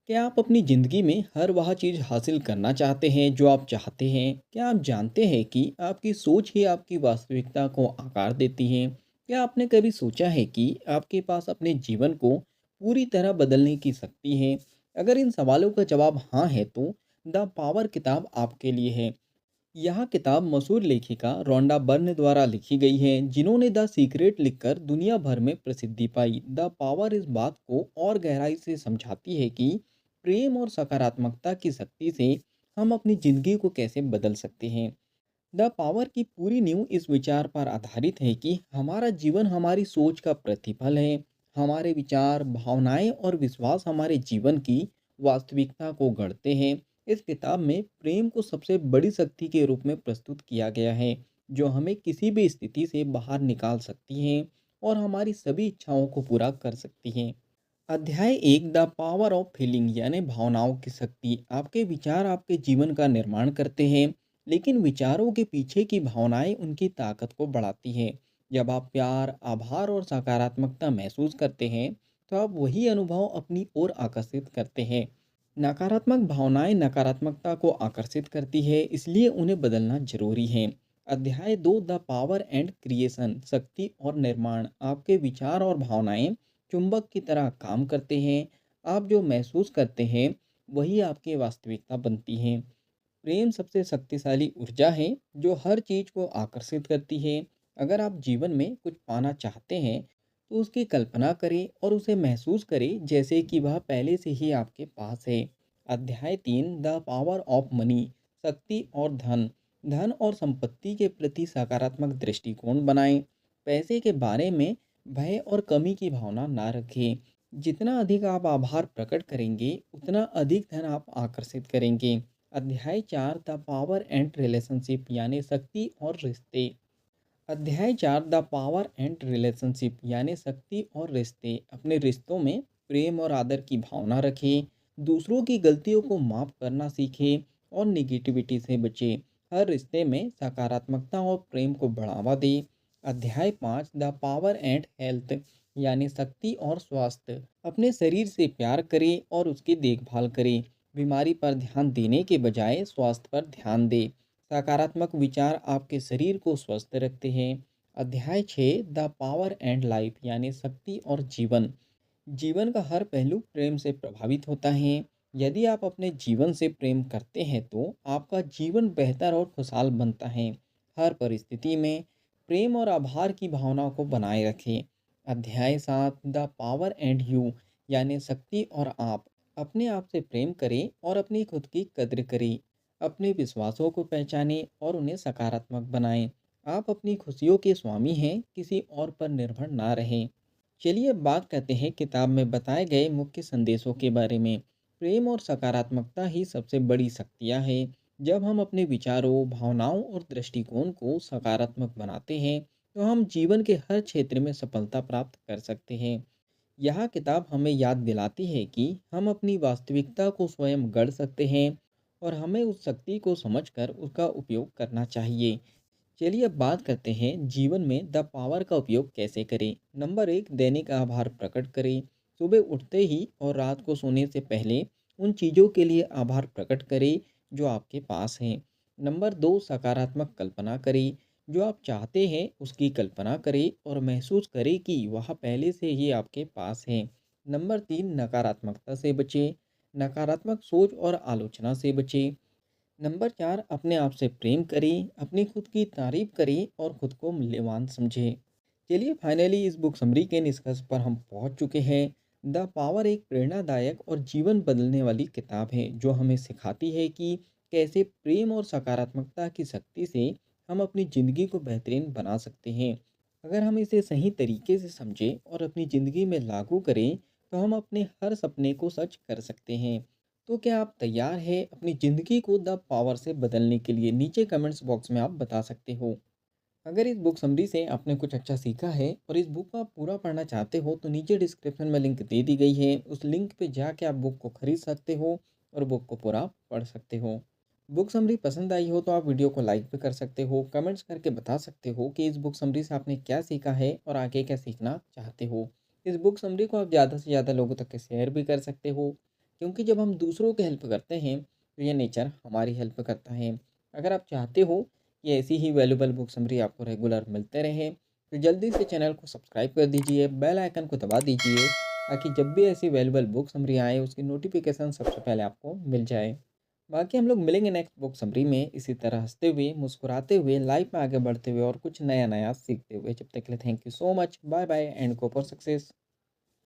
क्या आप अपनी ज़िंदगी में हर वह चीज़ हासिल करना चाहते हैं जो आप चाहते हैं? क्या आप जानते हैं कि आपकी सोच ही आपकी वास्तविकता को आकार देती है? क्या आपने कभी सोचा है कि आपके पास अपने जीवन को पूरी तरह बदलने की शक्ति है? अगर इन सवालों का जवाब हाँ है तो द पावर किताब आपके लिए है। यह किताब मशहूर लेखिका रोंडा बर्न द्वारा लिखी गई है, जिन्होंने द सीक्रेट लिखकर दुनिया भर में प्रसिद्धि पाई। द पावर इस बात को और गहराई से समझाती है कि प्रेम और सकारात्मकता की शक्ति से हम अपनी ज़िंदगी को कैसे बदल सकते हैं। द पावर की पूरी नींव इस विचार पर आधारित है कि हमारा जीवन हमारी सोच का प्रतिफल है। हमारे विचार, भावनाएं और विश्वास हमारे जीवन की वास्तविकता को गढ़ते हैं। इस किताब में प्रेम को सबसे बड़ी शक्ति के रूप में प्रस्तुत किया गया है, जो हमें किसी भी स्थिति से बाहर निकाल सकती है और हमारी सभी इच्छाओं को पूरा कर सकती है। अध्याय एक, द पावर ऑफ फीलिंग यानी भावनाओं की शक्ति। आपके विचार आपके जीवन का निर्माण करते हैं, लेकिन विचारों के पीछे की भावनाएं उनकी ताकत को बढ़ाती हैं। जब आप प्यार, आभार और सकारात्मकता महसूस करते हैं, तो आप वही अनुभव अपनी ओर आकर्षित करते हैं। नकारात्मक भावनाएं नकारात्मकता को आकर्षित करती है, इसलिए उन्हें बदलना जरूरी है। अध्याय दो, द पावर एंड क्रिएशन, शक्ति और निर्माण। आपके विचार और भावनाएं चुंबक की तरह काम करते हैं। आप जो महसूस करते हैं वही आपकी वास्तविकता बनती है। प्रेम सबसे शक्तिशाली ऊर्जा है जो हर चीज को आकर्षित करती है। अगर आप जीवन में कुछ पाना चाहते हैं तो उसकी कल्पना करें और उसे महसूस करें जैसे कि वह पहले से ही आपके पास है। अध्याय तीन, द पावर ऑफ मनी, शक्ति और धन। धन और संपत्ति के प्रति सकारात्मक दृष्टिकोण बनाएं। पैसे के बारे में भय और कमी की भावना ना रखें। जितना अधिक आप आभार प्रकट करेंगे उतना अधिक धन आप आकर्षित करेंगे। अध्याय चार, द पावर एंड रिलेशनशिप यानी शक्ति और रिश्ते। अध्याय चार, द पावर एंड रिलेशनशिप यानी शक्ति और रिश्ते। अपने रिश्तों में प्रेम और आदर की भावना रखें। दूसरों की गलतियों को माफ करना सीखें और निगेटिविटी से बचें। हर रिश्ते में सकारात्मकता और प्रेम को बढ़ावा दें। अध्याय पाँच, द पावर एंड हेल्थ यानी शक्ति और स्वास्थ्य। अपने शरीर से प्यार करें और उसकी देखभाल करें। बीमारी पर ध्यान देने के बजाय स्वास्थ्य पर ध्यान दें। सकारात्मक विचार आपके शरीर को स्वस्थ रखते हैं। अध्याय 6, द पावर एंड लाइफ यानी शक्ति और जीवन। जीवन का हर पहलू प्रेम से प्रभावित होता है। यदि आप अपने जीवन से प्रेम करते हैं तो आपका जीवन बेहतर और खुशहाल बनता है। हर परिस्थिति में प्रेम और आभार की भावना को बनाए रखें। अध्याय 7, द पावर एंड यू यानी शक्ति और आप। अपने आप से प्रेम करें और अपनी खुद की कद्र करें। अपने विश्वासों को पहचानें और उन्हें सकारात्मक बनाएं। आप अपनी खुशियों के स्वामी हैं, किसी और पर निर्भर ना रहें। चलिए अब बात करते हैं किताब में बताए गए मुख्य संदेशों के बारे में। प्रेम और सकारात्मकता ही सबसे बड़ी शक्तियाँ हैं। जब हम अपने विचारों, भावनाओं और दृष्टिकोण को सकारात्मक बनाते हैं, तो हम जीवन के हर क्षेत्र में सफलता प्राप्त कर सकते हैं। यह किताब हमें याद दिलाती है कि हम अपनी वास्तविकता को स्वयं गढ़ सकते हैं और हमें उस शक्ति को समझकर उसका उपयोग करना चाहिए। चलिए अब बात करते हैं जीवन में द पावर का उपयोग कैसे करें। नंबर एक, दैनिक आभार प्रकट करें। सुबह उठते ही और रात को सोने से पहले उन चीज़ों के लिए आभार प्रकट करें जो आपके पास हैं। नंबर दो, सकारात्मक कल्पना करें। जो आप चाहते हैं उसकी कल्पना करें और महसूस करें कि वह पहले से ही आपके पास है। नंबर तीन, नकारात्मकता से बचें। नकारात्मक सोच और आलोचना से बचें। नंबर चार, अपने आप से प्रेम करें, अपनी खुद की तारीफ करें और खुद को मूल्यवान समझें। चलिए फाइनली इस बुक समरी के निष्कर्ष पर हम पहुंच चुके हैं। द पावर एक प्रेरणादायक और जीवन बदलने वाली किताब है जो हमें सिखाती है कि कैसे प्रेम और सकारात्मकता की शक्ति से हम अपनी ज़िंदगी को बेहतरीन बना सकते हैं। अगर हम इसे सही तरीके से समझें और अपनी ज़िंदगी में लागू करें तो हम अपने हर सपने को सच कर सकते हैं। तो क्या आप तैयार हैं अपनी ज़िंदगी को द पावर से बदलने के लिए? नीचे कमेंट्स बॉक्स में आप बता सकते हो। अगर इस बुक समरी से आपने कुछ अच्छा सीखा है और इस बुक को आप पूरा पढ़ना चाहते हो तो नीचे डिस्क्रिप्शन में लिंक दे दी गई है, उस लिंक पे जाके आप बुक को खरीद सकते हो और बुक को पूरा पढ़ सकते हो। बुक समरी पसंद आई हो तो आप वीडियो को लाइक भी कर सकते हो, कमेंट्स करके बता सकते हो कि इस बुक समरी से आपने क्या सीखा है और आगे क्या सीखना चाहते हो। इस बुक समरी को आप ज़्यादा से ज़्यादा लोगों तक के शेयर भी कर सकते हो। क्योंकि जब हम दूसरों की हेल्प करते हैं तो ये नेचर हमारी हेल्प करता है। अगर आप चाहते हो कि ऐसी ही वैल्यूएबल बुक समरी आपको रेगुलर मिलते रहे तो जल्दी से चैनल को सब्सक्राइब कर दीजिए, बेल आइकन को दबा दीजिए ताकि जब भी ऐसी वैल्यूएबल बुक समरी आए उसकी नोटिफिकेशन सबसे पहले आपको मिल जाए। बाकी हम लोग मिलेंगे नेक्स्ट बुक समरी में इसी तरह हँसते हुए, मुस्कुराते हुए, लाइफ में आगे बढ़ते हुए और कुछ नया-नया सीखते हुए। जब तक के लिए thank you so much. Bye bye and go for success.